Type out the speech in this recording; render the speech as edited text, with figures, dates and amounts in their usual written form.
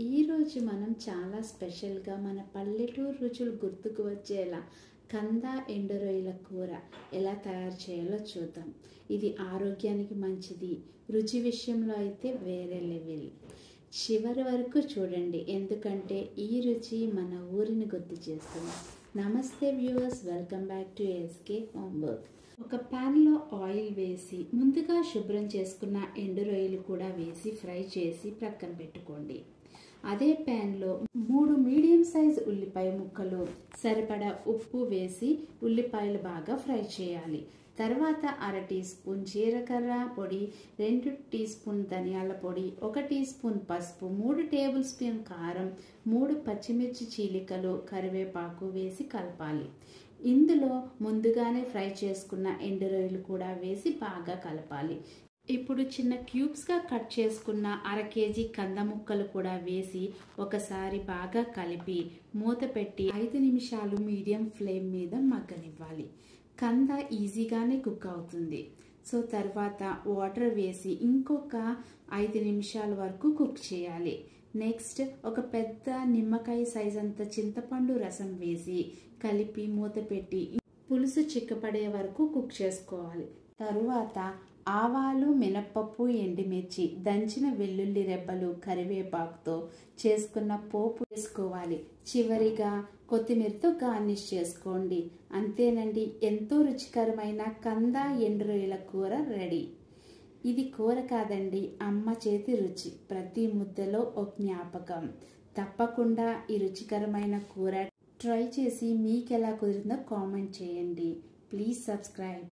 ఈరోజు మనం చాలా స్పెషల్గా మన పల్లెటూరు రుచులు గుర్తుకు వచ్చేలా కంద ఎండు రొయ్యల కూర ఎలా తయారు చేయాలో చూద్దాం. ఇది ఆరోగ్యానికి మంచిది, రుచి విషయంలో అయితే వేరే లెవెల్. చివరి వరకు చూడండి, ఎందుకంటే ఈ రుచి మన ఊరిని గుర్తు చేస్తుంది. నమస్తే viewers, welcome back to SK home work. ఒక ప్యాన్లో ఆయిల్ వేసి ముందుగా శుభ్రం చేసుకున్న ఎండు రొయ్యలు కూడా వేసి ఫ్రై చేసి ప్రక్కన పెట్టుకోండి. అదే ప్యాన్లో 3 మీడియం సైజ్ ఉల్లిపాయ ముక్కలు, సరిపడా ఉప్పు వేసి ఉల్లిపాయలు బాగా ఫ్రై చేయాలి. తర్వాత 1/2 టీ స్పూన్ జీలకర్ర పొడి, 2 టీ స్పూన్ ధనియాల పొడి, 1 టీ స్పూన్ పసుపు, 3 టేబుల్ స్పూన్ కారం, 3 పచ్చిమిర్చి చీలికలు, కరివేపాకు వేసి కలపాలి. ఇందులో ముందుగానే ఫ్రై చేసుకున్న ఎండు రొయ్యలు కూడా వేసి బాగా కలపాలి. ఇప్పుడు చిన్న క్యూబ్స్గా కట్ చేసుకున్న 1/2 కేజీ కంద ముక్కలు కూడా వేసి ఒకసారి బాగా కలిపి మూత పెట్టి 5 నిమిషాలు మీడియం ఫ్లేమ్ మీద మగ్గనివ్వాలి. కంద ఈజీగానే కుక్ అవుతుంది. సో తర్వాత వాటర్ వేసి ఇంకొక 5 నిమిషాల వరకు కుక్ చేయాలి. నెక్స్ట్ ఒక పెద్ద నిమ్మకాయ సైజ్ అంత చింతపండు రసం వేసి కలిపి మూత పెట్టి పులుసు చిక్కపడే వరకు కుక్ చేసుకోవాలి. తరువాత ఆవాలు, మినప్పప్పు, ఎండుమిర్చి, దంచిన వెల్లుల్లి రెబ్బలు, కరివేపాకుతో చేసుకున్న పోపు వేసుకోవాలి. చివరిగా కొత్తిమీరతో గార్నిష్ చేసుకోండి. అంతేనండి, ఎంతో రుచికరమైన కంద ఎండు రొయ్యల కూర రెడీ. ఇది కూర కాదండి, అమ్మ చేతి రుచి. ప్రతి ముద్దలో ఒక జ్ఞాపకం. తప్పకుండా ఈ రుచికరమైన కూర ట్రై చేసి మీకు ఎలా కుదిరిందో కామెంట్ చేయండి. Please subscribe.